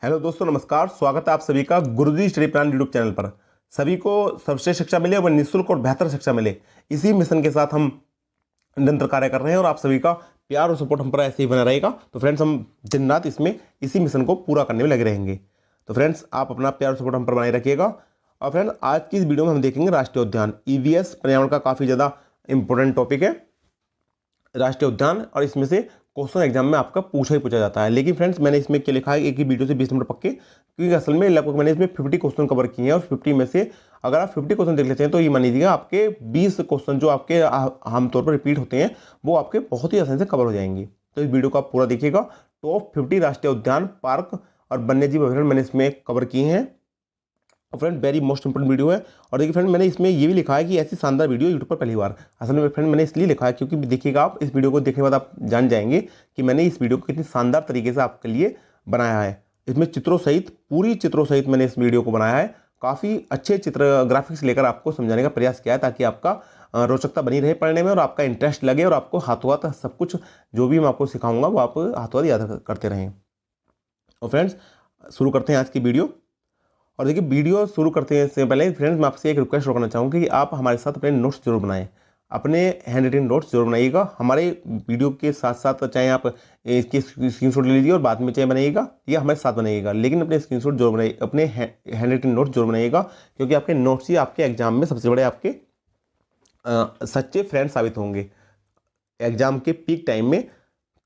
Hello दोस्तों, नमस्कार। स्वागत है आप सभी का गुरुजी स्टडी प्लान यूट्यूब चैनल पर। सभी को सर्वश्रेष्ठ शिक्षा मिले और निःशुल्क और बेहतर शिक्षा मिले, इसी मिशन के साथ हम निरंतर कार्य कर रहे हैं और आप सभी का प्यार और सपोर्ट हम पर ऐसे ही बना रहेगा। तो फ्रेंड्स, हम दिन रात इसमें इसी मिशन को पूरा करने में लगे रहेंगे। तो फ्रेंड्स, आप अपना प्यार और सपोर्ट हम पर बनाए रखिएगा। और फ्रेंड, आज की इस वीडियो में हम देखेंगे राष्ट्रीय उद्यान। ईवीएस पर्यावरण का काफ़ी ज़्यादा इंपॉर्टेंट टॉपिक है राष्ट्रीय उद्यान, और इसमें से क्वेश्चन एग्जाम में आपका पूछा ही पूछा जाता है। लेकिन फ्रेंड्स, मैंने इसमें क्या लिखा है, एक ही वीडियो से 20 मिनट पक्के, क्योंकि असल में लगभग मैंने इसमें 50 क्वेश्चन कवर किए हैं और 50 में से अगर आप 50 क्वेश्चन देख लेते हैं तो ये मान लीजिएगा आपके 20 क्वेश्चन जो आपके आमतौर पर रिपीट होते हैं वो आपके बहुत ही आसानी से कवर हो जाएंगे। तो इस वीडियो को आप पूरा देखिएगा। टॉप 50 राष्ट्रीय उद्यान, पार्क और वन्यजीव अभ्यारण्य मैंने इसमें कवर किए हैं। Friend, very most important video है। और देखिए फ्रेंड, मैंने इसमें ये भी लिखा है कि ऐसी शानदार वीडियो यूट्यूब पर पहली बार। असल में फ्रेंड, मैंने इसलिए लिखा है क्योंकि देखिएगा, आप इस वीडियो को देखने के बाद आप जान जाएंगे कि मैंने इस वीडियो को कितनी शानदार तरीके से आपके लिए बनाया है। इसमें चित्रों सहित, पूरी चित्रों सहित मैंने इस वीडियो को बनाया है। काफ़ी अच्छे चित्र ग्राफिक्स लेकर आपको समझाने का प्रयास किया है, ताकि आपका रोचकता बनी रहे पढ़ने में और आपका इंटरेस्ट लगे और आपको हाथों हाथ सब कुछ जो भी मैं आपको सिखाऊंगा वो आप हाथों हाथ याद करते रहें। और फ्रेंड्स, शुरू करते हैं आज की वीडियो। और देखिए, वीडियो शुरू करते हैं इससे पहले फ्रेंड्स, मैं आपसे एक रिक्वेस्ट करना चाहूँगा कि आप हमारे साथ अपने नोट्स जरूर बनाएं। अपने हैंड रिटन नोट्स जरूर बनाइएगा हमारे वीडियो के साथ साथ। चाहे आप इसके स्क्रीनशॉट ले लीजिए और बाद में चाहे बनाइएगा या हमारे साथ बनाइएगा, लेकिन अपने स्क्रीनशॉट जरूर बनाइए, अपने हैंड रिटन नोट्स जरूर बनाइएगा, क्योंकि आपके नोट्स ही आपके एग्जाम में सबसे बड़े आपके सच्चे फ्रेंड साबित होंगे। एग्जाम के पीक टाइम में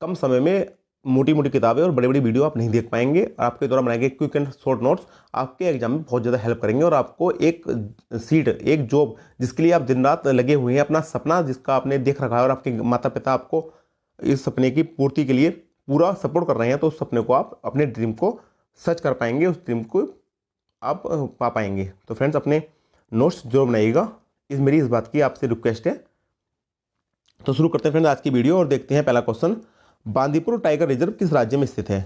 कम समय में मोटी मोटी किताबें और बड़ी बड़ी वीडियो आप नहीं देख पाएंगे। आपके द्वारा बनाए गए क्विक एंड शॉर्ट नोट्स आपके एग्जाम में बहुत ज़्यादा हेल्प करेंगे और आपको एक सीट, एक जॉब जिसके लिए आप दिन रात लगे हुए हैं, अपना सपना जिसका आपने देख रखा है और आपके माता पिता आपको इस सपने की पूर्ति के लिए पूरा सपोर्ट कर रहे हैं, तो उस सपने को आप, अपने ड्रीम को सच कर पाएंगे, उस ड्रीम को आप पा पाएंगे। तो फ्रेंड्स, अपने नोट्स जरूर बनाइएगा, मेरी इस बात की आपसे रिक्वेस्ट है। तो शुरू करते हैं फ्रेंड्स आज की वीडियो और देखते हैं पहला क्वेश्चन। बांदीपुर टाइगर रिजर्व किस राज्य में स्थित है?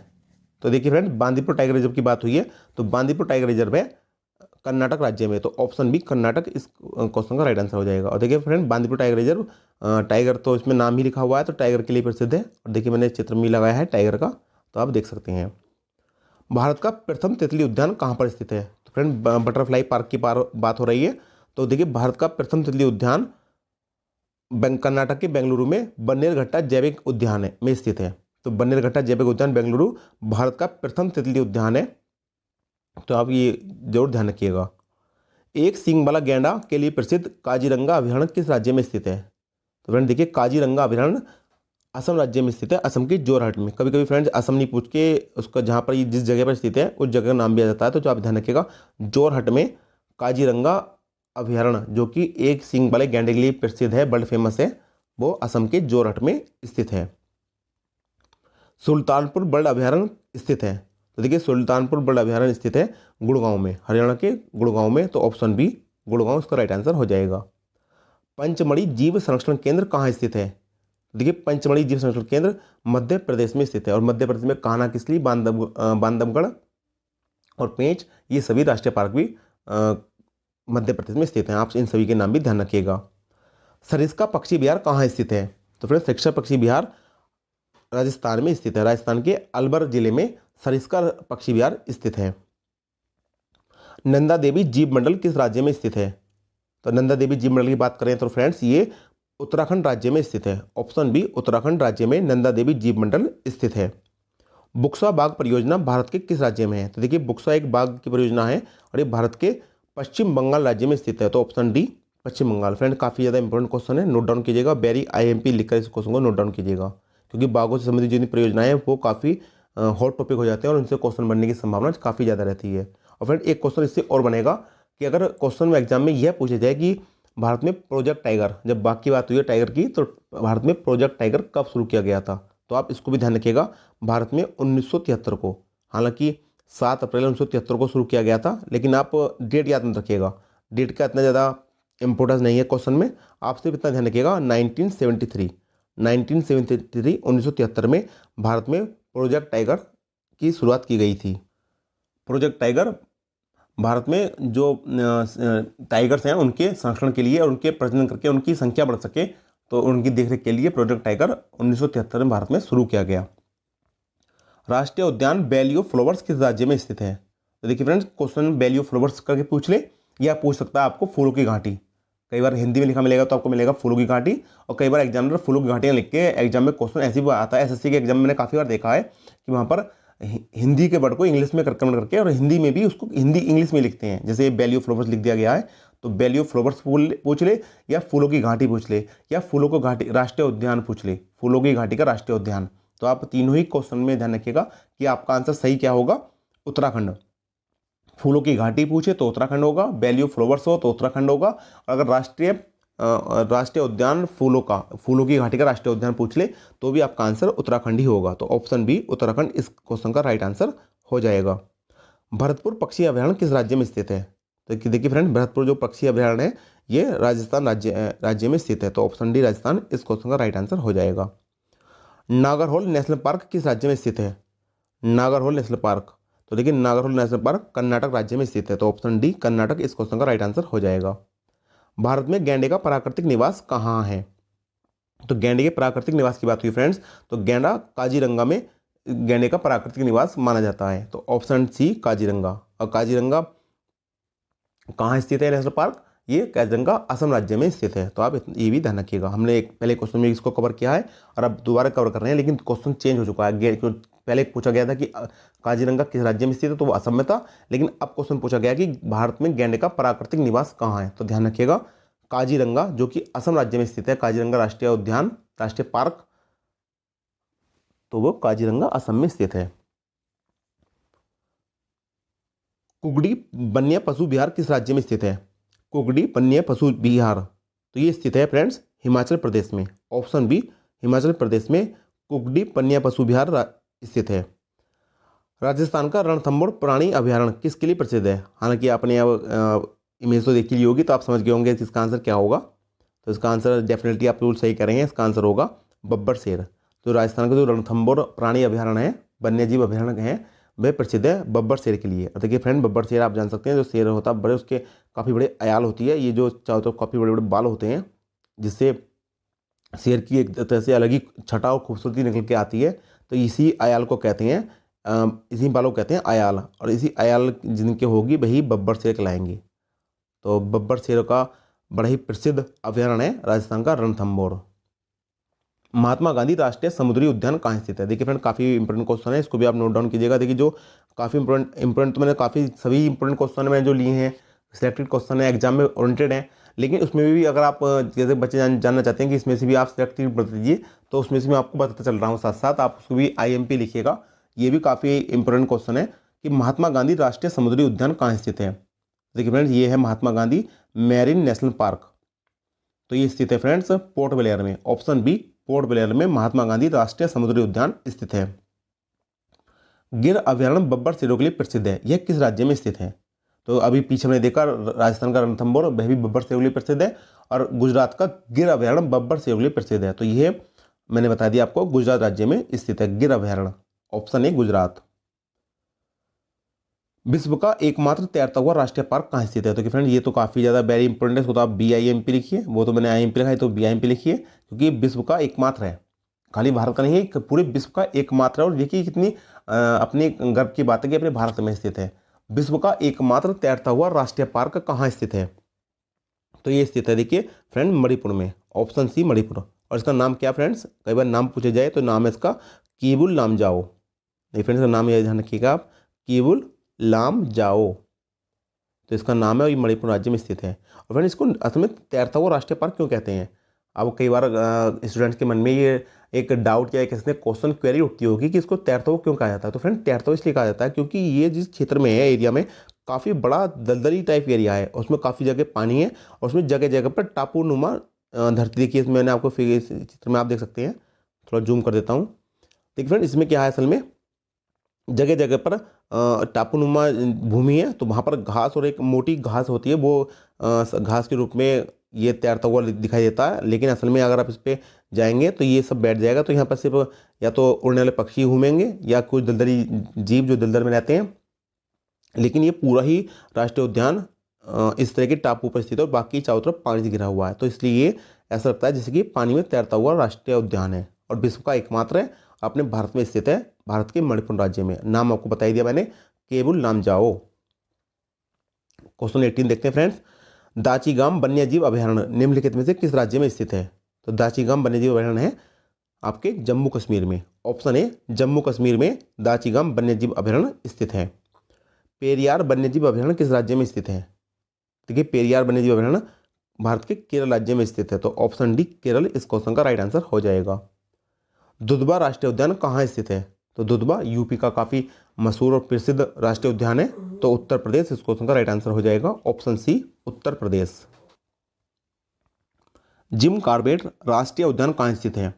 तो देखिए फ्रेंड, बांदीपुर टाइगर रिजर्व की बात हुई है, तो बांदीपुर टाइगर रिजर्व है कर्नाटक राज्य में, तो ऑप्शन बी कर्नाटक इस क्वेश्चन का राइट आंसर हो जाएगा। और देखिए friend, Bandipur tiger reserve, tiger तो इसमें नाम ही लिखा हुआ है, तो टाइगर के लिए प्रसिद्ध है। और देखिए मैंने चित्र में लगाया है टाइगर का, तो आप देख सकते हैं। भारत का प्रथम तितली उद्यान कहाँ पर स्थित है? तो फ्रेंड, बटरफ्लाई पार्क की बात हो रही है। तो देखिए, भारत का प्रथम तितली उद्यान कर्नाटक के बेंगलुरु में बन्नेरघट्टा जैविक उद्यान में स्थित है। तो बन्नेरघट्टा जैविक उद्यान बेंगलुरु भारत का प्रथम तितली उद्यान है, तो आप ये जरूर ध्यान रखिएगा। एक सींग वाला गैंडा के लिए प्रसिद्ध काजीरंगा अभयारण्य किस राज्य में स्थित है? तो फ्रेंड देखिए, काजीरंगा अभयारण्य असम राज्य में स्थित है, असम के जोरहट में। कभी कभी फ्रेंड्स असम नहीं पूछ के उसका, जहाँ पर ये जिस जगह पर स्थित है उस जगह का नाम भी आ जाता है, तो जो आप ध्यान रखिएगा, जोरहट में काजीरंगा अभयारण्य, जो कि एक सींग वाले गैंडे के लिए प्रसिद्ध है, वर्ल्ड फेमस है, वो असम के जोरहट में स्थित है। सुल्तानपुर बर्ड अभयारण्य स्थित है, तो देखिए सुल्तानपुर बर्ड अभयारण्य स्थित है गुड़गांव में, हरियाणा के गुड़गांव में, तो ऑप्शन बी गुड़गांव इसका राइट आंसर हो जाएगा। पंचमढ़ी जीव संरक्षण केंद्र कहाँ स्थित है? देखिए, पंचमढ़ी जीव संरक्षण केंद्र मध्य प्रदेश में स्थित है, और मध्य प्रदेश में कान्हा किसली, बांधवगढ़ और पेंच, ये सभी राष्ट्रीय पार्क भी मध्य प्रदेश में स्थित हैं। आप इन सभी के नाम भी ध्यान रखिएगा। सरिस्का पक्षी विहार कहाँ स्थित है? तो फ्रेंड्स, सरिस्का पक्षी विहार राजस्थान में स्थित है, राजस्थान के अलवर जिले में सरिस्का पक्षी विहार स्थित है। नंदा देवी जीव मंडल किस राज्य में स्थित है? तो नंदा देवी जीव मंडल की बात करें तो फ्रेंड्स, ये उत्तराखंड राज्य में स्थित है, ऑप्शन बी उत्तराखंड राज्य में नंदा देवी जीव मंडल स्थित है। बुक्सा बाघ परियोजना भारत के किस राज्य में है? तो देखिए, बुक्सा एक बाघ की परियोजना है और ये भारत के पश्चिम बंगाल राज्य में स्थित है, तो ऑप्शन डी पश्चिम बंगाल। फ्रेंड, काफ़ी ज़्यादा इंपॉर्टेंट क्वेश्चन है, नोट डाउन कीजिएगा, वेरी आईएमपी लिखकर इस क्वेश्चन को नोट डाउन कीजिएगा, क्योंकि बाघों से संबंधित जितनी परियोजनाएं हैं वो काफ़ी हॉट टॉपिक हो जाते हैं और उनसे क्वेश्चन बनने की संभावना काफ़ी ज़्यादा रहती है। और फ्रेंड, एक क्वेश्चन इससे और बनेगा कि अगर क्वेश्चन में एग्जाम में यह पूछा जाए कि भारत में प्रोजेक्ट टाइगर, जब बाघ की बात हुई है टाइगर की, तो भारत में प्रोजेक्ट टाइगर कब शुरू किया गया था? तो आप इसको भी ध्यान रखिएगा। भारत में 1973 को, हालांकि 7 अप्रैल 1973 को शुरू किया गया था, लेकिन आप डेट याद मत रखिएगा, डेट का इतना ज़्यादा इंपॉर्टेंस नहीं है क्वेश्चन में। आप सिर्फ इतना ध्यान रखिएगा, 1973 1973 में भारत में प्रोजेक्ट टाइगर की शुरुआत की गई थी। प्रोजेक्ट टाइगर भारत में जो टाइगर्स हैं उनके संरक्षण के लिए और उनके प्रजनन करके उनकी संख्या बढ़ सके, तो उनकी देखरेख के लिए प्रोजेक्ट टाइगर 1973 में भारत में शुरू किया गया। राष्ट्रीय उद्यान वैली ऑफ फ्लावर्स किस राज्य में स्थित है? तो देखिए friends, question valley of flowers करके पूछ ले, या पूछ सकता है आपको फूलों की घाटी। कई बार हिंदी में लिखा मिलेगा तो आपको मिलेगा फूलों की घाटी, और कई बार एग्जामिनर फूलों की घाटियाँ लिख के एग्जाम में क्वेश्चन ऐसे भी आता है। एसएससी के एग्जाम में मैंने काफ़ी बार देखा है कि वहाँ पर हिंदी के वर्ड को इंग्लिश में कन्वर्ट करके और हिंदी में भी उसको हिंदी इंग्लिश में लिखते हैं। जैसे वैली ऑफ फ्लावर्स लिख दिया गया है, तो वैली ऑफ फ्लावर्स पूछ ले, या फूलों की घाटी पूछ ले, या फूलों को घाटी राष्ट्रीय उद्यान पूछ ले, फूलों की घाटी का राष्ट्रीय उद्यान। तो आप तीनों ही क्वेश्चन में ध्यान रखिएगा कि आपका आंसर सही क्या होगा, उत्तराखंड। फूलों की घाटी पूछे तो उत्तराखंड होगा, वैली ऑफ फ्लावर्स हो तो उत्तराखंड होगा, और अगर राष्ट्रीय उद्यान फूलों की घाटी का राष्ट्रीय उद्यान पूछ ले तो भी आपका आंसर उत्तराखंड ही होगा। तो ऑप्शन बी उत्तराखंड इस क्वेश्चन का राइट आंसर हो जाएगा। भरतपुर पक्षी अभयारण्य किस राज्य में स्थित है? तो देखिए फ्रेंड, भरतपुर जो पक्षी अभयारण्य है ये राजस्थान राज्य में स्थित है। तो ऑप्शन डी राजस्थान इस क्वेश्चन का राइट आंसर हो जाएगा। नागरहोल नेशनल पार्क किस राज्य में स्थित है? नागरहोल नेशनल पार्क, तो देखिए नागरहोल नेशनल पार्क कर्नाटक राज्य में स्थित है। तो ऑप्शन डी कर्नाटक इस क्वेश्चन का राइट आंसर हो जाएगा। भारत में गैंडे का प्राकृतिक निवास कहाँ है? तो गैंडे के प्राकृतिक निवास की बात हुई फ्रेंड्स, तो गैंडा काजीरंगा में गैंडे का प्राकृतिक निवास माना जाता है। तो ऑप्शन सी काजीरंगा। और काजीरंगा कहाँ स्थित है नेशनल पार्क? ये काजीरंगा असम राज्य में स्थित है। तो आप ये भी ध्यान रखिएगा। हमने एक पहले क्वेश्चन में इसको कवर किया है और अब दोबारा कवर कर रहे हैं, लेकिन क्वेश्चन चेंज हो चुका है। पहले पूछा गया था कि काजीरंगा किस राज्य में स्थित है, तो वो असम में था, लेकिन अब क्वेश्चन पूछा गया कि भारत में गैंडे का प्राकृतिक निवास कहाँ है। तो ध्यान रखिएगा, काजीरंगा जो कि असम राज्य में स्थित है, काजीरंगा राष्ट्रीय उद्यान राष्ट्रीय पार्क, तो वो काजीरंगा असम में स्थित है। कुगड़ी वन्य पशु विहार किस राज्य में स्थित है? कुगड़ी वन्य पशु विहार, तो ये स्थित है फ्रेंड्स हिमाचल प्रदेश में। ऑप्शन बी हिमाचल प्रदेश में कुगड़ी वन्य पशु विहार स्थित है। राजस्थान का रणथंभौर प्राणी अभयारण्य किसके लिए प्रसिद्ध है? हालांकि आपने अब इमेज तो देखी ली होगी, तो आप समझ गए होंगे इसका आंसर क्या होगा। तो इसका आंसर डेफिनेटली आप बिल्कुल सही करेंगे, इसका आंसर होगा बब्बर शेर। तो राजस्थान का जो रणथंभौर प्राणी अभयारण्य है, वन्य जीव अभयारण्य है, वह प्रसिद्ध है बब्बर शेर के लिए। और देखिए फ्रेंड, बब्बर शेर आप जान सकते हैं, जो शेर होता है बड़े, उसके काफ़ी बड़े अयाल होती है, ये जो चारों तरफ काफ़ी बड़े बड़े बाल होते हैं, जिससे शेर की एक तरह से अलग ही छटा और खूबसूरती निकल के आती है। तो इसी अयाल को कहते हैं, इसी बालों को कहते हैं अयाल, और इसी अयाल जिनके होगी वही बब्बर शेर कहलाएंगी। तो बब्बर शेर का बड़ा ही प्रसिद्ध अभयारण्य है राजस्थान का रणथंभौर। महात्मा गांधी राष्ट्रीय समुद्री उद्यान कहाँ स्थित है? देखिए फ्रेंड, काफ़ी इंपॉर्टेंट क्वेश्चन है, इसको भी आप नोट डाउन कीजिएगा। देखिए जो काफ़ी इंपॉर्टेंट तो मैंने काफ़ी सभी इंपॉर्टेंट क्वेश्चन मैंने जो लिए हैं, सिलेक्टेड क्वेश्चन है, एग्जाम में ओरिएंटेड है, लेकिन उसमें भी अगर आप जैसे बच्चे जानना चाहते हैं कि इसमें से भी आप सिलेक्टेड बता दीजिए, तो उसमें से मैं आपको बताता चल रहा हूँ साथ साथ, आप उसको भी IMP लिखिएगा। ये भी काफ़ी इंपॉर्टेंट क्वेश्चन है कि महात्मा गांधी राष्ट्रीय समुद्री उद्यान कहाँ स्थित है। देखिए फ्रेंड्स, ये है Mahatma Gandhi marine national park, तो ये स्थित है फ्रेंड्स पोर्ट ब्लेयर में। ऑप्शन बी पोर्ट ब्लेयर में महात्मा गांधी राष्ट्रीय समुद्री उद्यान स्थित है। गिर अभयारण्य बब्बर शेरों के लिए प्रसिद्ध है, यह किस राज्य में स्थित है? तो अभी पीछे हमने देखा राजस्थान का रणथंभौर, वह भी बब्बर शेरों के लिए प्रसिद्ध है, और गुजरात का गिर अभयारण्य बब्बर शेरों के लिए प्रसिद्ध है। तो यह मैंने बता दिया आपको, गुजरात राज्य में स्थित है गिर अभयारण्य। Option A Gujarat. विश्व का एकमात्र तैरता हुआ राष्ट्रीय पार्क कहाँ स्थित है? तो फ्रेंड, ये तो काफ़ी ज़्यादा वेरी इंपॉर्टेंट है, इसको तो आप BIMP लिखिए, वो तो मैंने IMP लिखा है, तो BIMP लिखिए, क्योंकि विश्व का एकमात्र है, खाली भारत का नहीं है, पूरे विश्व का एकमात्र है। और देखिए कितनी अपने गर्व की बात है कि अपने भारत में स्थित है। विश्व का एकमात्र तैरता हुआ राष्ट्रीय पार्क कहाँ स्थित है? तो ये स्थित है, देखिए फ्रेंड, मणिपुर में। Option C Manipur. और इसका नाम क्या फ्रेंड्स, कई बार नाम पूछे जाए तो नाम है इसका कीबुल लामजाओ। नहीं फ्रेंड्स, का नाम ये ध्यान रखिएगा आप, कीबुल लामजाओ, तो इसका नाम है, और ये मणिपुर राज्य में स्थित है। और फ्रेंड, इसको असल में तैरता हुआ राष्ट्रीय पार्क क्यों कहते हैं? अब कई बार स्टूडेंट्स के मन में ये एक डाउट या किसी ने क्वेश्चन क्वेरी उठती होगी कि इसको तैरता हुआ क्यों कहा जाता है। तो फ्रेंड, तैरता हुआ इसलिए कहा जाता है क्योंकि ये जिस क्षेत्र में है, एरिया में काफ़ी बड़ा दलदली टाइप एरिया है, उसमें काफ़ी जगह पानी है, और उसमें जगह जगह पर टापू नुमा धरती। देखिए मैंने आपको चित्र में आप देख सकते हैं, थोड़ा जूम कर देता हूँ। देखिए फ्रेंड, इसमें क्या है, असल में जगह जगह पर टापूनुमा भूमि है, तो वहाँ पर घास और एक मोटी घास होती है, वो घास के रूप में ये तैरता हुआ दिखाई देता है। लेकिन असल में अगर आप इस पर जाएंगे तो ये सब बैठ जाएगा, तो यहाँ पर सिर्फ या तो उड़ने वाले पक्षी घूमेंगे या कुछ दलदली जीव जो दलदल में रहते हैं। लेकिन ये पूरा ही राष्ट्रीय उद्यान इस तरह के टापू पर स्थित है, और बाकी चारों तरफ पानी से घिरा हुआ है। तो इसलिए ये ऐसा लगता है जैसे कि पानी में तैरता हुआ राष्ट्रीय उद्यान है, और विश्व का एकमात्र है, अपने भारत में स्थित है, भारत के मणिपुर राज्य में। नाम आपको बता ही दिया मैंने, केबुल लामजाओ। क्वेश्चन 18 देखते हैं फ्रेंड्स। दाचीगाम वन्यजीव अभयारण्य निम्नलिखित में से किस राज्य में स्थित है? तो दाचीगाम वन्यजीव अभयारण्य है आपके जम्मू कश्मीर में। ऑप्शन ए जम्मू कश्मीर में दाचीगाम वन्यजीव अभयारण्य स्थित है। पेरियार वन्यजीव अभयारण्य किस राज्य में स्थित है? देखिए पेरियार वन्यजीव अभयारण्य भारत के केरल राज्य में स्थित है। तो ऑप्शन डी केरल इस क्वेश्चन का राइट आंसर हो जाएगा। दुधवा राष्ट्रीय उद्यान कहाँ स्थित है? तो दुधवा यूपी का काफी मशहूर और प्रसिद्ध राष्ट्रीय उद्यान है। तो उत्तर प्रदेश इस क्वेश्चन का राइट आंसर हो जाएगा। Option C Uttar Pradesh. Jim Corbett राष्ट्रीय उद्यान कहाँ स्थित है?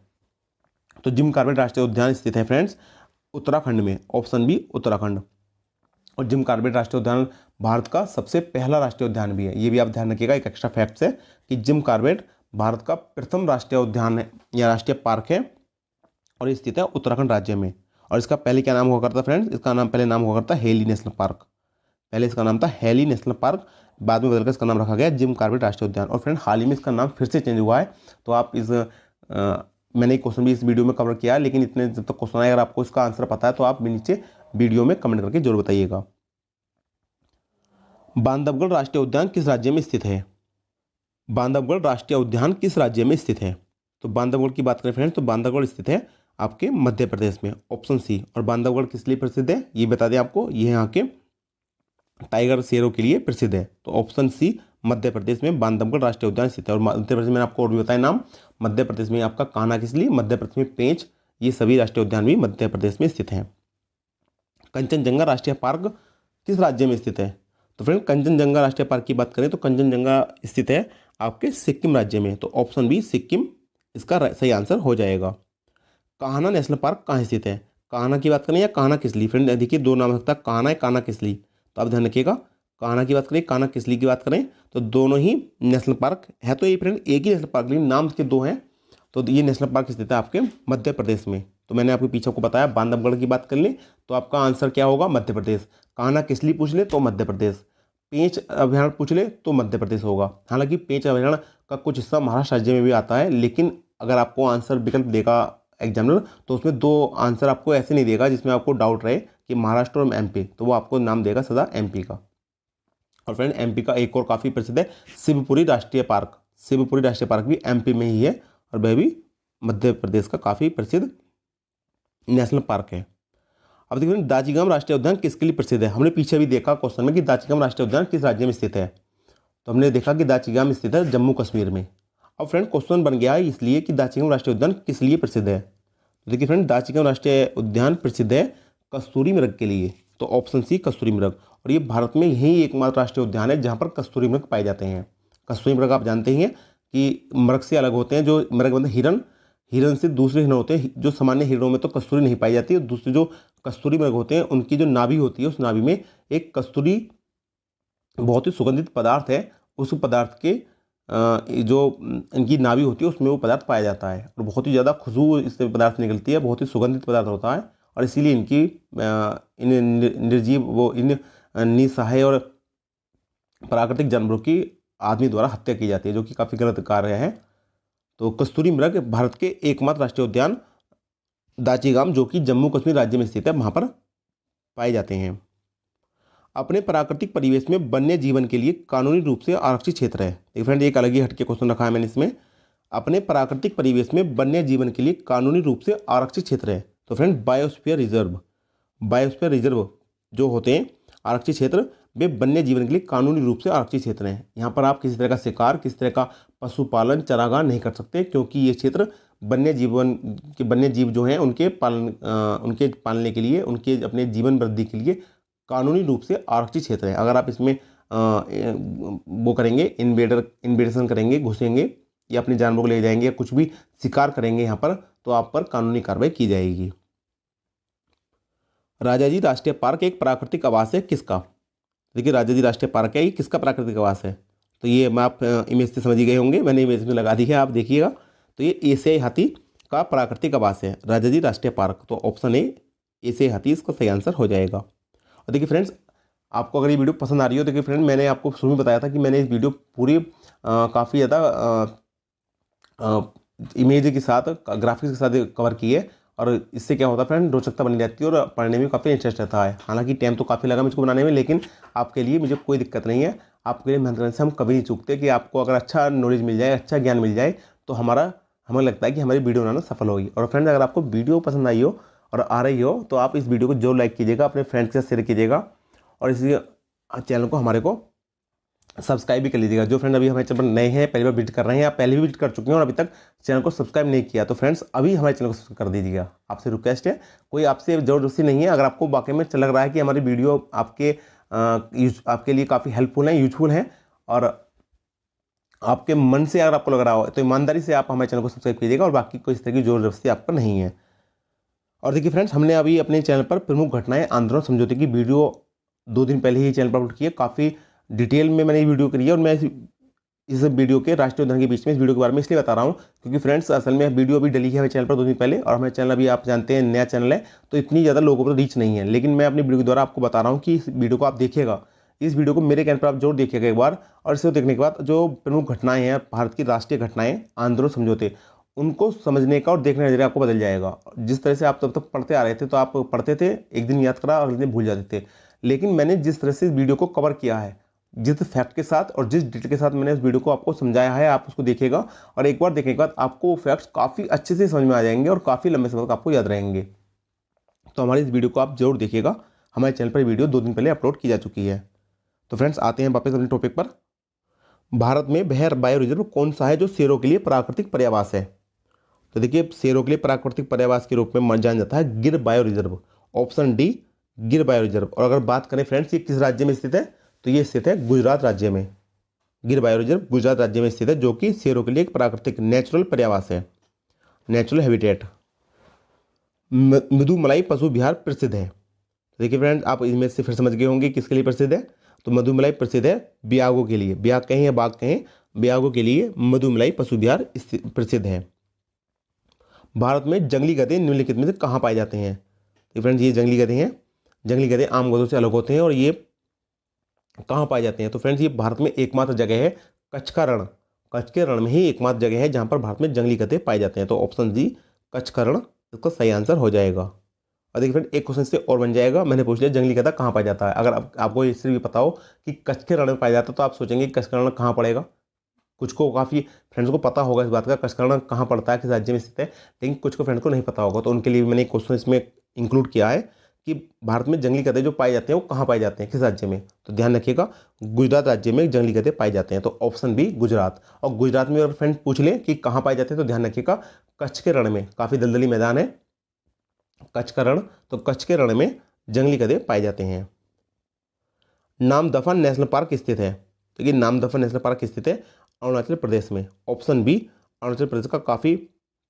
तो जिम कॉर्बेट राष्ट्रीय उद्यान स्थित है फ्रेंड्स उत्तराखंड में। Option B Uttarakhand. और जिम कॉर्बेट राष्ट्रीय उद्यान भारत का सबसे पहला राष्ट्रीय उद्यान भी है। ये भी आप ध्यान रखिएगा, एक एक्स्ट्रा फैक्ट्स है कि जिम कॉर्बेट भारत का प्रथम राष्ट्रीय उद्यान है या राष्ट्रीय पार्क है और ये स्थित है उत्तराखंड राज्य में। और इसका पहले क्या नाम हुआ करता फ्रेंड्स? इसका नाम पहले नाम हुआ करता हेली नेशनल पार्क। पहले इसका नाम था हेली नेशनल पार्क, बाद में बदलकर इसका नाम रखा गया जिम कॉर्बेट राष्ट्रीय उद्यान। और फ्रेंड हाल ही में इसका नाम फिर से चेंज हुआ है। तो आप इस मैंने क्वेश्चन भी इस वीडियो में कवर किया है, लेकिन इतने जब तक क्वेश्चन आए अगर आपको इसका आंसर पता है तो आप नीचे वीडियो में कमेंट करके जरूर बताइएगा। बांधवगढ़ राष्ट्रीय उद्यान किस राज्य में स्थित है? बांधवगढ़ राष्ट्रीय उद्यान किस राज्य में स्थित है? तो बांधवगढ़ की बात करें फ्रेंड्स तो बांधवगढ़ स्थित है आपके मध्य प्रदेश में। Option C. और बांधवगढ़ किस लिए प्रसिद्ध है ये बता दें आपको, ये यहाँ के टाइगर शेरों के लिए प्रसिद्ध है। तो ऑप्शन सी मध्य प्रदेश में बांधवगढ़ राष्ट्रीय उद्यान स्थित है। और मध्य प्रदेश में आपको और भी बताया नाम, मध्य प्रदेश में आपका कान्हा किसली, मध्य प्रदेश में पेंच, ये सभी राष्ट्रीय उद्यान भी मध्य प्रदेश में स्थित हैं। कंचनजंगा राष्ट्रीय पार्क किस राज्य में स्थित है? तो फ्रेंड कंचनजंगा राष्ट्रीय पार्क की बात करें तो कंचनजंगा स्थित है आपके सिक्किम राज्य में। तो ऑप्शन बी सिक्किम इसका सही आंसर हो जाएगा। कान्हा नेशनल पार्क कहाँ स्थित है? कान्हा की बात करें या कान्हा किसली? फ्रेंड देखिए दो नाम हो सकता है, कान्हा है कान्हा किसली। तो आप ध्यान रखिएगा, कान्हा की बात करें कान्हा किसली की बात करें तो दोनों ही नेशनल पार्क है। तो ये फ्रेंड एक ही नेशनल पार्क लेकिन नाम के दो हैं। तो ये नेशनल पार्क स्थित है आपके मध्य प्रदेश में। तो मैंने आपके पीछे को बताया, बांधवगढ़ की बात कर लें तो आपका आंसर क्या होगा? मध्य प्रदेश। कान्हा किसली पूछ ले तो मध्य प्रदेश। पेंच अभयारण्य पूछ ले तो मध्य प्रदेश होगा। हालांकि पेंच अभयारण्य का कुछ हिस्सा महाराष्ट्र राज्य में भी आता है, लेकिन अगर आपको आंसर विकल्प देगा एग्जामिनर तो उसमें दो आंसर आपको ऐसे नहीं देगा जिसमें आपको डाउट रहे कि महाराष्ट्र और एमपी, तो वो आपको नाम देगा सदा एमपी का। और फ्रेंड एमपी का एक और काफ़ी प्रसिद्ध है शिवपुरी राष्ट्रीय पार्क। शिवपुरी राष्ट्रीय पार्क भी एमपी में ही है और वह भी मध्य प्रदेश का काफ़ी प्रसिद्ध नेशनल पार्क है। अब देखिए दाचीगाम राष्ट्रीय उद्यान किसके लिए प्रसिद्ध है? हमने पीछे भी देखा क्वेश्चन में कि दाचीगाम राष्ट्रीय उद्यान किस राज्य में स्थित है। तो हमने देखा कि दाचीगाम स्थित है जम्मू कश्मीर में। अब फ्रेंड क्वेश्चन बन गया है इसलिए कि दाचीगाम राष्ट्रीय उद्यान किस लिए प्रसिद्ध है। तो देखिए फ्रेंड दाचीगाम राष्ट्रीय उद्यान प्रसिद्ध है कस्तूरी मृग के लिए। तो ऑप्शन सी कस्तूरी मृग। और ये भारत में यही एकमात्र राष्ट्रीय उद्यान है जहाँ पर कस्तूरी मृग पाए जाते हैं। कस्तूरी मृग आप जानते ही हैं कि मृग से अलग होते हैं। जो मृग मतलब हिरन, हिरन से दूसरे हिरन होते हैं। जो सामान्य हिरणों में तो कस्तूरी नहीं पाई जाती है। दूसरे जो कस्तूरी मृग होते हैं उनकी जो नाभि होती है उस नाभि में एक कस्तूरी बहुत ही सुगंधित पदार्थ है। उस पदार्थ के जो इनकी नाभि होती है उसमें वो पदार्थ पाया जाता है और बहुत ही ज़्यादा खुशबू इससे पदार्थ निकलती है, बहुत ही सुगंधित पदार्थ होता है। और इसीलिए इनकी इन निर्जीव वो इन निसहाय और प्राकृतिक जानवरों की आदमी द्वारा हत्या की जाती है, जो कि काफ़ी गलत कार्य है। तो कस्तूरी मृग भारत के एकमात्र राष्ट्रीय उद्यान दाचीगाम जो कि जम्मू कश्मीर राज्य में स्थित है वहाँ पर पाए जाते हैं। अपने प्राकृतिक परिवेश में वन्य जीवन के लिए कानूनी रूप से आरक्षित क्षेत्र है। देखिए फ्रेंड एक अलग ही हटके क्वेश्चन रखा है मैंने इसमें। अपने प्राकृतिक परिवेश में वन्य जीवन के लिए कानूनी रूप से आरक्षित क्षेत्र है। तो friend biosphere reserve, biosphere reserve जो होते हैं आरक्षित क्षेत्र वे वन्य जीवन के लिए कानूनी रूप से आरक्षित क्षेत्र हैं। यहाँ पर आप किसी तरह का शिकार, किसी तरह का पशुपालन, चारागाह नहीं कर सकते, क्योंकि ये क्षेत्र वन्य जीव जो हैं उनके पालने के लिए, उनके अपने जीवन वृद्धि के लिए कानूनी रूप से आरक्षित क्षेत्र है। अगर आप इसमें वो करेंगे, इन्वेडेशन करेंगे, घुसेंगे या अपने जानवरों को ले जाएंगे या कुछ भी शिकार करेंगे यहाँ पर, तो आप पर कानूनी कार्रवाई की जाएगी। राजाजी राष्ट्रीय पार्क एक प्राकृतिक आवास है किसका? देखिए राजाजी राष्ट्रीय पार्क है, ये किसका प्राकृतिक आवास है? तो ये मैं आप इमेज से समझ गए होंगे, मैंने इमेज में लगा दी है, आप देखिएगा। तो ये एशियाई हाथी का प्राकृतिक आवास है राजाजी राष्ट्रीय पार्क। तो ऑप्शन ए एशियाई हाथी इसका सही आंसर हो जाएगा। और देखिए फ्रेंड्स आपको अगर ये वीडियो पसंद आ रही हो, देखिए फ्रेंड मैंने आपको शुरू में बताया था कि मैंने इस वीडियो पूरी काफ़ी ज़्यादा इमेज के साथ, ग्राफिक्स के साथ कवर की है। और इससे क्या होता है फ्रेंड, रोचकता बनी रहती है और पढ़ने में काफ़ी इंटरेस्ट रहता है। हालांकि टाइम तो काफ़ी लगा मुझको बनाने में, लेकिन आपके लिए मुझे कोई दिक्कत नहीं है। आपके लिए मेहनत करने से हम कभी नहीं चूकते कि आपको अगर अच्छा नॉलेज मिल जाए, अच्छा ज्ञान मिल जाए, तो हमें लगता है कि हमारी वीडियो बनाना सफल होगी। और फ्रेंड्स, अगर आपको वीडियो पसंद आई हो और आ रही हो तो आप इस वीडियो को जरूर लाइक कीजिएगा, अपने फ्रेंड्स के साथ शेयर कीजिएगा और इसी चैनल को हमारे को सब्सक्राइब भी कर लीजिएगा। जो फ्रेंड अभी हमारे चैनल पर नए हैं, पहली बार विजिट कर रहे हैं, आप पहले भी विजिट कर चुके हैं और अभी तक चैनल को सब्सक्राइब नहीं किया, तो फ्रेंड्स अभी हमारे चैनल को सब्सक्राइब कर दीजिएगा। आपसे रिक्वेस्ट है, कोई आपसे ज़बरदस्ती नहीं है। अगर आपको वाकई में लग रहा है कि हमारी वीडियो आपके लिए काफ़ी हेल्पफुल है, यूजफुल है और आपके मन से अगर आपको लग रहा हो, तो ईमानदारी से आप हमारे चैनल को सब्सक्राइब कीजिएगा और बाकी कोई इस तरह की जोर जबरदस्ती आपका नहीं है। और देखिए फ्रेंड्स, हमने अभी अपने चैनल पर प्रमुख घटनाएं आंदोलन समझौते की वीडियो 2 दिन पहले ही चैनल पर अपलोड की है। काफ़ी डिटेल में मैंने ये वीडियो करी है और मैं इस वीडियो के राष्ट्रीय उद्यान के बीच में इस वीडियो के बारे में इसलिए बता रहा हूँ क्योंकि फ्रेंड्स असल में वीडियो अभी डली है हमारे चैनल पर 2 दिन पहले, और हमारे चैनल अभी आप जानते हैं नया चैनल है, तो इतनी ज़्यादा लोगों पर रीच नहीं है। लेकिन मैं अपनी वीडियो के द्वारा आपको बता रहा हूँ कि इस वीडियो को आप देखिएगा, इस वीडियो को मेरे चैनल पर आप जरूर देखिएगा एक बार, और इसे देखने के बाद जो प्रमुख घटनाएं हैं, भारत की राष्ट्रीय घटनाएं, आंदोलन समझौते, उनको समझने का और देखने का नजरिया आपको बदल जाएगा। जिस तरह से आप तब तक पढ़ते आ रहे थे, तो आप पढ़ते थे, एक दिन याद करा अगले दिन भूल जाते थे, लेकिन मैंने जिस तरह से इस वीडियो को कवर किया है, जिस फैक्ट के साथ और जिस डिटेल के साथ मैंने इस वीडियो को आपको समझाया है, आप उसको देखिएगा और एक बार देखने के बाद आपको वो फैक्ट्स काफ़ी अच्छे से समझ में आ जाएंगे और काफ़ी लंबे समय तक आपको याद रहेंगे। तो हमारी इस वीडियो को आप जरूर देखिएगा। हमारे चैनल पर वीडियो 2 दिन पहले अपलोड की जा चुकी है। तो फ्रेंड्स, आते हैं वापस अपने टॉपिक पर। भारत में वह बायो रिजर्व कौन सा है जो शेरों के लिए प्राकृतिक पर्यावास है? तो देखिए, शेरों के लिए प्राकृतिक पर्यावास के रूप में जाना जाता है गिर बायो रिजर्व। ऑप्शन डी, गिर बायो रिजर्व। और अगर बात करें फ्रेंड्स, ये किस राज्य में स्थित है, तो ये स्थित है गुजरात राज्य में। गिर बायो रिजर्व गुजरात राज्य में स्थित है, जो कि शेरों के लिए एक प्राकृतिक नेचुरल पर्यावास है, नेचुरल हैबिटेट। मधुमलाई पशु विहार प्रसिद्ध है। तो देखिए फ्रेंड्स, आप इसमें से फिर समझ गए होंगे किसके लिए प्रसिद्ध है। तो मधुमलाई प्रसिद्ध है बियागो के लिए, बियाग कहें या बाघ कहें, बियागो के लिए मधुमलाई पशु विहार प्रसिद्ध है। भारत में जंगली गधे निम्नलिखित में से कहाँ पाए जाते हैं? तो फ्रेंड्स, ये जंगली गधे हैं। जंगली गधे आम गधों से अलग होते हैं और ये कहाँ पाए जाते हैं? तो फ्रेंड्स, ये भारत में एकमात्र जगह है कच्छ का रण। कच्छ के रण में ही एकमात्र जगह है जहाँ पर भारत में जंगली गधे पाए जाते हैं। तो ऑप्शन डी, कच्छ का रण, इसका सही आंसर हो जाएगा। और देखिए फ्रेंड, एक क्वेश्चन से और बन जाएगा। मैंने पूछ लिया जंगली गधा कहाँ पाया जाता है। अगर आपको इससे भी पता हो कि कच्छ के रण में पाया जाता है, तो आप सोचेंगे कि कच्छ का रण कहाँ पड़ेगा। कुछ को, काफ़ी फ्रेंड्स को पता होगा इस बात का, कच्छ का रण कहाँ पड़ता है, किस राज्य में स्थित है, लेकिन कुछ को फ्रेंड्स को नहीं पता होगा। तो उनके लिए भी मैंने एक क्वेश्चन इसमें इंक्लूड किया है कि भारत में जंगली गधे जो पाए जाते हैं वो कहाँ पाए जाते हैं, किस राज्य में। तो ध्यान रखिएगा, गुजरात राज्य में जंगली गधे पाए जाते हैं। तो ऑप्शन बी, गुजरात। और गुजरात में अगर फ्रेंड पूछ लें कि कहाँ पाए जाते हैं, तो ध्यान रखिएगा कच्छ के रण में। काफ़ी दलदली मैदान है कच्छ का रण, तो कच्छ के रण में जंगली गधे पाए जाते हैं। नामदफा नेशनल पार्क स्थित है। तो ये नामदफा नेशनल पार्क स्थित है अरुणाचल प्रदेश में। ऑप्शन बी, अरुणाचल प्रदेश का काफ़ी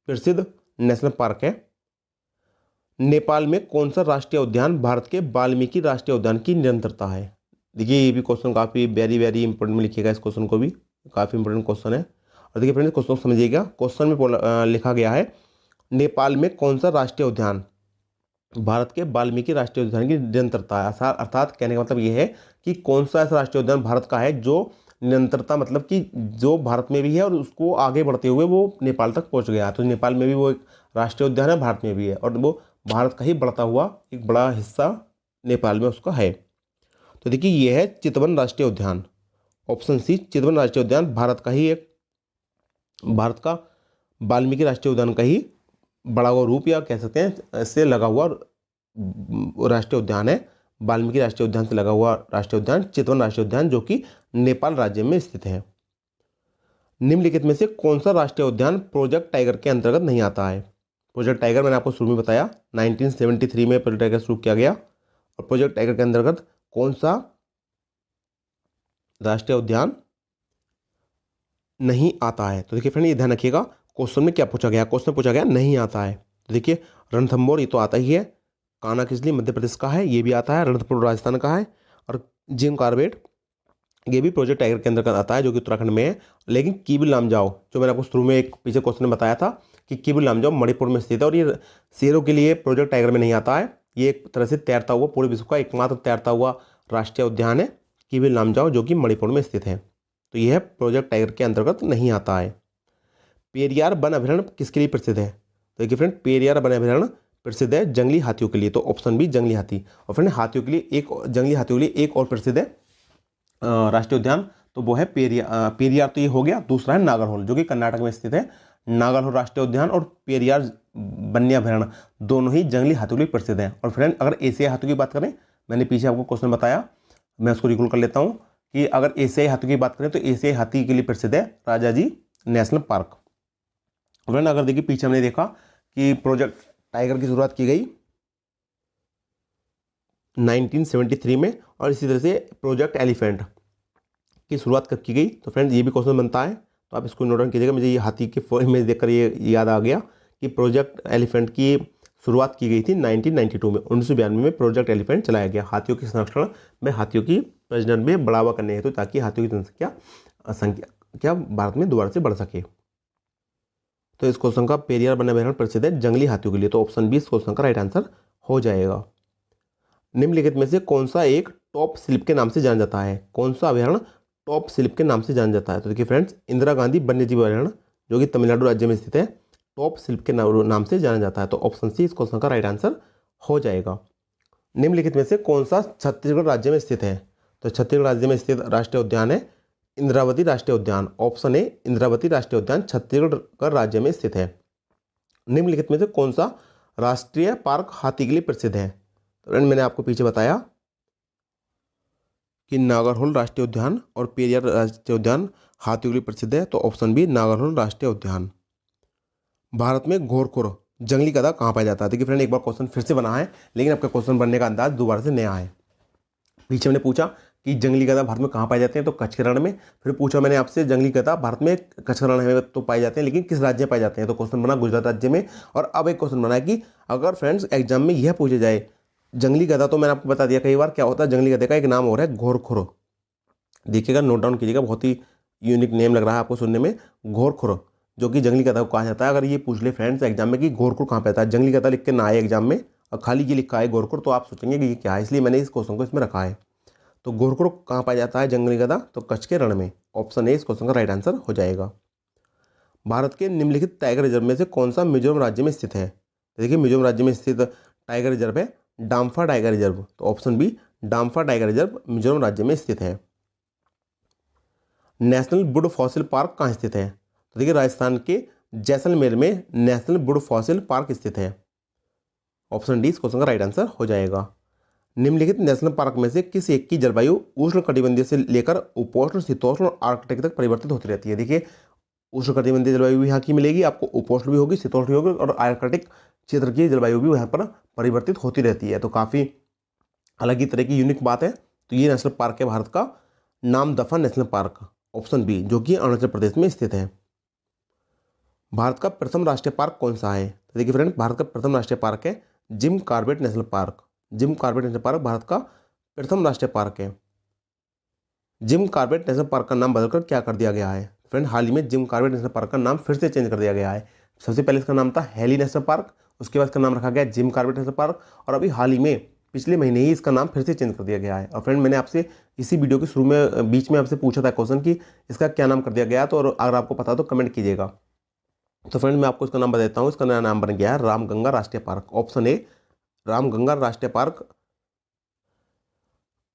प्रसिद्ध नेशनल पार्क है। नेपाल में कौन सा राष्ट्रीय उद्यान भारत के वाल्मीकि राष्ट्रीय उद्यान की निरंतरता है? देखिए, ये भी क्वेश्चन काफ़ी वेरी वेरी इंपॉर्टेंट में लिखिएगा, इस क्वेश्चन को भी, काफ़ी इंपॉर्टेंट क्वेश्चन है। और देखिए फ्रेंड्स, क्वेश्चन समझिएगा। क्वेश्चन में लिखा गया है नेपाल में कौन सा राष्ट्रीय उद्यान भारत के वाल्मीकि राष्ट्रीय उद्यान की निरंतरता है। अर्थात कहने का मतलब ये है कि कौन सा ऐसा राष्ट्रीय उद्यान भारत का है जो निरंतरता, मतलब कि जो भारत में भी है और उसको आगे बढ़ते हुए वो नेपाल तक पहुंच गया। तो नेपाल में भी वो एक राष्ट्रीय उद्यान है, भारत में भी है, और वो भारत का ही बढ़ता हुआ एक बड़ा हिस्सा नेपाल में उसका है। तो देखिए, ये है चितवन राष्ट्रीय उद्यान। ऑप्शन सी, चितवन राष्ट्रीय उद्यान भारत का ही एक, भारत का वाल्मीकि राष्ट्रीय उद्यान का ही बड़ा हुआ रूप, या कह सकते हैं इससे लगा हुआ राष्ट्रीय उद्यान है। वाल्मीकि राष्ट्रीय उद्यान से लगा हुआ राष्ट्रीय उद्यान चितवन राष्ट्रीय उद्यान, जो कि नेपाल राज्य में स्थित है। निम्नलिखित में से कौन सा राष्ट्रीय उद्यान प्रोजेक्ट टाइगर के अंतर्गत नहीं आता है? प्रोजेक्ट टाइगर मैंने आपको शुरू में बताया, 1973 में प्रोजेक्ट टाइगर शुरू किया गया, और प्रोजेक्ट टाइगर के अंतर्गत कौन सा राष्ट्रीय उद्यान नहीं आता है? तो देखिए फ्रेंड, ये ध्यान रखिएगा, क्वेश्चन में क्या पूछा गया। क्वेश्चन पूछा गया नहीं आता है। तो देखिए, रणथंभौर ये तो आता ही है, कान्हा किसली मध्य प्रदेश का है, ये भी आता है, रणथंभौर राजस्थान का है, और जिम कॉर्बेट ये भी प्रोजेक्ट टाइगर के अंतर्गत आता है, जो कि उत्तराखंड में है। लेकिन कीबिल लामजाओ, जो मैंने आपको शुरू में एक पीछे क्वेश्चन में बताया था कि कीबिल लामजाओ मणिपुर में स्थित है, और ये शेरों के लिए प्रोजेक्ट टाइगर में नहीं आता है। ये एक तरह से तैरता हुआ, पूरे विश्व का एकमात्र तैरता हुआ राष्ट्रीय उद्यान है कीबिल लामजाओ, जो कि मणिपुर में स्थित है। तो यह प्रोजेक्ट टाइगर के अंतर्गत नहीं आता है। पेरियार वन अभयारण्य किसके लिए प्रसिद्ध है? तो देखिए फ्रेंड, पेरियार वन अभयारण्य प्रसिद्ध है जंगली हाथियों के लिए? तो ऑप्शन बी जंगली हाथी। और फ्रेंड हाथियों के लिए एक जंगली हाथियों के लिए एक और प्रसिद्ध है राष्ट्रीय उद्यान, तो वो है पेरियार। तो ये हो गया। दूसरा है नागरहोल जो कि कर्नाटक में स्थित है। नागरहोल राष्ट्रीय उद्यान और पेरियार वन्याभ्यारण्य दोनों ही जंगली हाथियों के लिए प्रसिद्ध हैं। और फ्रेंड अगर एशियाई हाथियों की बात करें, मैंने पीछे आपको क्वेश्चन बताया, मैं उसको रिकॉल कर लेता हूँ कि अगर एशियाई हाथियों की बात करें तो एशियाई हाथी के लिए प्रसिद्ध है राजाजी नेशनल पार्क। फ्रेंड अगर देखिए पीछे हमने देखा कि प्रोजेक्ट टाइगर की शुरुआत की गई 1973 में, और इसी तरह से प्रोजेक्ट एलिफेंट की शुरुआत कब की गई? तो फ्रेंड्स ये भी क्वेश्चन बनता है, तो आप इसको नोट डाउन कीजिएगा। मुझे ये हाथी के इमेज देखकर ये याद आ गया कि प्रोजेक्ट एलिफेंट की शुरुआत की गई थी 1992 में। 1992 में प्रोजेक्ट एलिफेंट चलाया गया हाथियों के संरक्षण में, हाथियों की प्रजनन में बढ़ावा करने हेतु, ताकि हाथियों की संख्या भारत में दोबारा से बढ़ सके। तो इस क्वेश्चन का पेरियार वन्यभ्यारण्य प्रसिद्ध है जंगली हाथियों के लिए, तो ऑप्शन बी इस क्वेश्चन का राइट आंसर हो जाएगा। निम्नलिखित में से कौन सा एक टॉप स्लिप के नाम से जाना जाता है? कौन सा अभ्यारण्य टॉप स्लिप के नाम से जाना जाता है? तो देखिए फ्रेंड्स, इंदिरा गांधी वन्यजीव अभ्यारण्य जो कि तमिलनाडु राज्य में स्थित है, टॉप स्लिप के नाम से जाना जाता है। तो ऑप्शन सी इस क्वेश्चन का राइट आंसर हो जाएगा। निम्नलिखित में से कौन सा छत्तीसगढ़ राज्य में स्थित है? तो छत्तीसगढ़ राज्य में स्थित राष्ट्रीय उद्यान है इंद्रावती राष्ट्रीय उद्यान। ऑप्शन ए इंद्रावती राष्ट्रीय उद्यान छत्तीसगढ़ राज्य में स्थित है। निम्नलिखित में से कौन सा राष्ट्रीय पार्क हाथी के लिए प्रसिद्ध है? तो फ्रेंड मैंने आपको पीछे बताया कि नागरहोल राष्ट्रीय उद्यान और पेरियार राष्ट्रीय उद्यान हाथियों के लिए प्रसिद्ध है, तो ऑप्शन बी नागरहोल राष्ट्रीय उद्यान। भारत में घोरखोर जंगली गधा कहाँ पाया जाता है? देखिए फ्रेंड एक बार क्वेश्चन फिर से बना है, लेकिन आपका क्वेश्चन बनने का अंदाज दोबारा से नया है। पीछे मैंने पूछा कि जंगली गधा भारत में कहाँ पाए जाते हैं, तो कच्छ के रण में। फिर पूछा मैंने आपसे जंगली गधा भारत में कच्छ के रण में तो पाए जाते हैं, लेकिन किस राज्य में पाए जाते हैं? तो क्वेश्चन बना गुजरात राज्य में। और अब एक क्वेश्चन बना है कि अगर फ्रेंड्स एग्जाम में यह पूछे जाए जंगली गधा, तो मैंने आपको बता दिया कई बार क्या होता है, जंगली गधे का एक नाम और है घोरखोर। देखिएगा, नोट डाउन कीजिएगा, बहुत ही यूनिक नेम लग रहा है आपको सुनने में, घोरखोर, जो कि जंगली गधा को कहा जाता है। अगर ये पूछ ले फ्रेंड्स एग्जाम में कि घोरखोर कहाँ पैदा है, जंगली गधा लिख के ना आए एग्जाम में और खाली ये लिखा है घोरखोर, तो आप सोचेंगे कि ये क्या है, इसलिए मैंने इस क्वेश्चन को इसमें रखा है। तो घोरखोर कहाँ पाया जाता है जंगली गधा? तो कच्छ के रण में। ऑप्शन ए इस क्वेश्चन का राइट आंसर हो जाएगा। भारत के निम्नलिखित टाइगर रिजर्व में से कौन सा मिजोरम राज्य में स्थित है? देखिए मिजोरम राज्य में स्थित टाइगर रिजर्व है डाम्फा टाइगर रिजर्व, तो option B Dampa tiger reserve Mizoram राज्य में स्थित है। नेशनल वुड फॉसिल पार्क कहाँ स्थित है? तो देखिए राजस्थान के जैसलमेर में नेशनल वुड फॉसिल पार्क स्थित है। ऑप्शन डी इस क्वेश्चन का राइट आंसर हो जाएगा। निम्नलिखित नेशनल पार्क में से किस एक की जलवायु उष्ण कटिबंधीय से लेकर उपोष्ण, शीतोष्ण और आर्कटिक तक परिवर्तित होती रहती है? देखिए उष्ण कटिबंधीय जलवायु भी यहाँ की मिलेगी आपको, उपोष्ण भी होगी, शीतोष्ण भी होगी, और आर्कटिक क्षेत्र की जलवायु भी यहाँ पर परिवर्तित होती रहती है। तो काफ़ी अलग ही तरह की यूनिक बात है। तो ये नेशनल पार्क है भारत का Namdapha national park, option B, जो कि अरुणाचल प्रदेश में स्थित है। भारत का प्रथम राष्ट्रीय पार्क कौन सा है? तो देखिए फ्रेंड, भारत का प्रथम राष्ट्रीय पार्क है Jim Corbett national park. Jim Corbett national park Bharat का प्रथम राष्ट्रीय पार्क है। जिम कॉर्बेट नेशनल पार्क का नाम बदलकर क्या कर दिया गया है? फ्रेंड हाल ही में जिम कॉर्बेट नेशनल पार्क का नाम फिर से चेंज कर दिया गया है। सबसे पहले इसका नाम था हेली नेशनल पार्क, उसके बाद इसका नाम रखा गया जिम कॉर्बेट नेशनल पार्क, और अभी हाल ही में पिछले महीने ही इसका नाम फिर से चेंज कर दिया गया है। और फ्रेंड मैंने आपसे इसी वीडियो के शुरू में बीच में आपसे पूछा था क्वेश्चन कि इसका क्या नाम कर दिया गया, तो अगर आपको पता तो कमेंट कीजिएगा। तो फ्रेंड मैं आपको इसका नाम बता देता हूँ, इसका नया नाम बन गया है रामगंगा राष्ट्रीय पार्क। ऑप्शन ए रामगंगा राष्ट्रीय park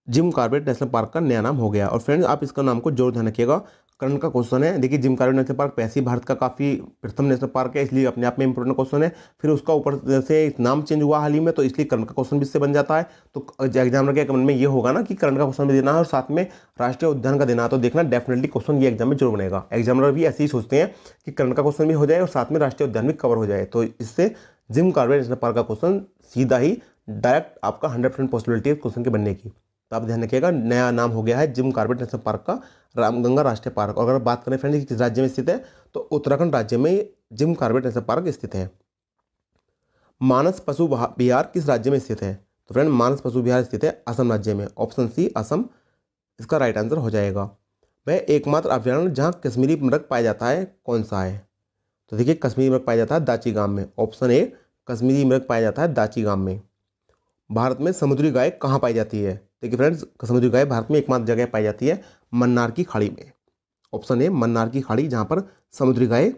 Jim Corbett national park का नया नाम हो गया। और फ्रेंड्स आप इसका नाम को जरूर ध्यान रखिएगा, करंट का क्वेश्चन है। देखिए जिम कॉर्बेट नेशनल पार्क वैसे ही भारत का काफ़ी प्रथम नेशनल पार्क है, इसलिए अपने आप में इंपॉर्टेंट क्वेश्चन है। फिर उसका ऊपर से नाम चेंज हुआ हाल ही में, तो इसलिए करंट का क्वेश्चन भी इससे बन जाता है। तो एग्जाम के मन में ये होगा ना कि करंट का क्वेश्चन भी देना है और साथ में राष्ट्रीय उद्यान का देना है, तो देखना डेफिनेटली क्वेश्चन ये एग्जाम में जरूर बनेगा। एग्जामिनर भी ऐसे ही सोचते हैं कि करंट का क्वेश्चन भी हो जाए और साथ में राष्ट्रीय उद्यान भी कवर हो जाए, तो इससे जिम कॉर्बेट नेशनल पार्क का क्वेश्चन सीधा ही डायरेक्ट आपका 100% पॉसिबिलिटी है क्वेश्चन के बनने की। तो आप ध्यान रखिएगा, नया नाम हो गया है जिम कॉर्बेट नेशनल पार्क का रामगंगा राष्ट्रीय पार्क। और अगर बात करें फ्रेंड्स किस राज्य में स्थित है, तो उत्तराखंड राज्य में जिम कॉर्बेट नेशनल पार्क स्थित है। मानस पशु विहार किस राज्य में स्थित है? तो फ्रेंड मानस पशु विहार स्थित है असम राज्य में। ऑप्शन सी असम इसका राइट आंसर हो जाएगा। वह एकमात्र अभ्यारण्य जहाँ कश्मीरी मृग पाया जाता है कौन सा है? तो देखिए कश्मीरी मृग पाया जाता है दाची गांव में। ऑप्शन ए कश्मीरी मृग पाया जाता है दाची गांव में। भारत में समुद्री गाय कहाँ पाई जाती है? देखिए फ्रेंड्स समुद्री गाय भारत में एकमात्र जगह पाई जाती है मन्नार की खाड़ी में। ऑप्शन ए मन्नार की खाड़ी, जहाँ पर समुद्री गाय।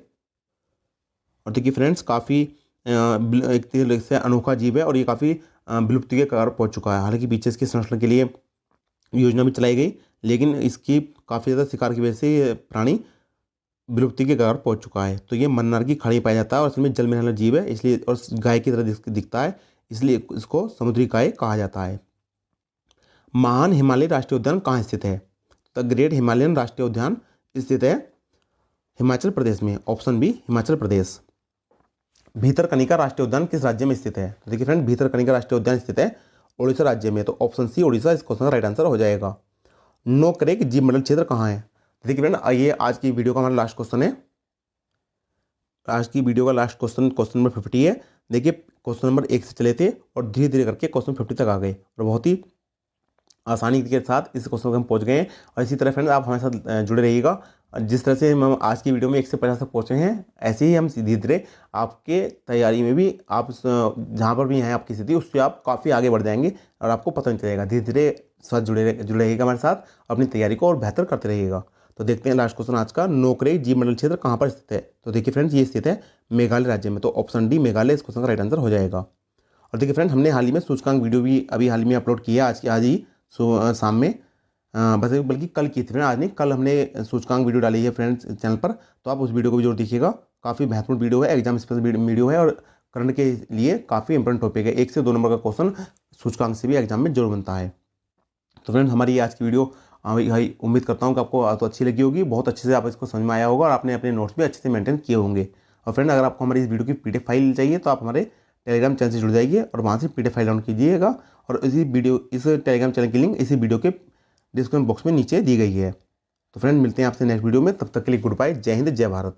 और देखिए फ्रेंड्स काफ़ी एक तरह से अनोखा जीव है और ये काफ़ी विलुप्ति के कगार पहुँच चुका है। हालांकि बीचेस की संरक्षण के लिए योजना भी चलाई गई, लेकिन इसकी काफ़ी ज़्यादा शिकार की वजह से ये प्राणी विलुप्ति के कगार पहुँच चुका है। तो ये मन्नार की खाड़ी में पाया जाता है और असल में जल में रहने वाला जीव है, इसलिए और गाय की तरह दिखता है, इसलिए इसको समुद्री गाय कहा जाता है। महान हिमालय राष्ट्रीय उद्यान कहाँ स्थित है? द ग्रेट हिमालयन राष्ट्रीय उद्यान स्थित है हिमाचल प्रदेश में। Option B Himachal Pradesh. भीतरकनिका राष्ट्रीय उद्यान किस राज्य में स्थित है? तो देखिए फ्रेंड, भीतरकनिका राष्ट्रीय उद्यान स्थित है उड़ीसा राज्य में। तो ऑप्शन सी उड़ीसा इस क्वेश्चन का राइट आंसर हो जाएगा। नोकरेक जीव मंडल क्षेत्र कहाँ है? देखिए फ्रेंड, ये आज की वीडियो का हमारा लास्ट क्वेश्चन है। आज की वीडियो का लास्ट क्वेश्चन नंबर 50 है। देखिए क्वेश्चन नंबर 1 से चले थे और धीरे धीरे करके क्वेश्चन 50 तक आ गए और बहुत ही आसानी के साथ इस क्वेश्चन तक हम पहुंच गए हैं। और इसी तरह फ्रेंड आप हमारे साथ जुड़े रहिएगा। जिस तरह से हम आज की वीडियो में 1 से 50 तक पहुँचे हैं, ऐसे ही हम धीरे धीरे आपके तैयारी में भी आप जहाँ पर भी हैं आपकी स्थिति, उससे आप काफ़ी आगे बढ़ जाएंगे और आपको पता नहीं चलेगा। धीरे धीरे साथ जुड़े रहिएगा हमारे साथ, अपनी तैयारी को और बेहतर करते रहिएगा। तो देखते हैं लास्ट क्वेश्चन आज का, नोकरेक जीव मंडल क्षेत्र कहाँ पर स्थित है? तो देखिए फ्रेंड्स, ये स्थित है मेघालय राज्य में। तो ऑप्शन डी मेघालय इस क्वेश्चन का राइट आंसर हो जाएगा। और देखिए फ्रेंड, हमने हाल ही में सूचकांक वीडियो भी अभी हाल ही में अपलोड किया, आज ही शाम में, बल्कि कल की थी फ्रेंड, आज नहीं, कल हमने सूचकांक वीडियो डाली है फ्रेंड्स चैनल पर। तो आप उस वीडियो को भी जरूर देखिएगा, काफ़ी महत्वपूर्ण वीडियो है, एग्जाम स्पेशल वीडियो है और करंट के लिए काफ़ी इंपॉर्टेंट टॉपिक है। 1 से 2 नंबर का क्वेश्चन सूचकांक से भी एग्जाम में जरूर बनता है। तो फ्रेंड, हमारी आज की वीडियो भाई उम्मीद करता हूँ कि आपको तो अच्छी लगी होगी, बहुत अच्छे से आप इसको समझ में आया होगा और आपने अपने नोट्स भी अच्छे से मेंटेन किए होंगे। और फ्रेंड, अगर आपको हमारी इस वीडियो की PDF फाइल चाहिए तो आप हमारे टेलीग्राम चैनल से जुड़ जाइए और वहाँ से PDF फाइल डाउनलोड कीजिएगा। और इस टेलीग्राम चैनल की लिंक इसी वीडियो के डिस्क्रिप्शन बॉक्स में नीचे दी गई है। तो फ्रेंड, मिलते हैं आपसे नेक्स्ट वीडियो में, तब तक के लिए गुड बाय, जय हिंद, जय भारत।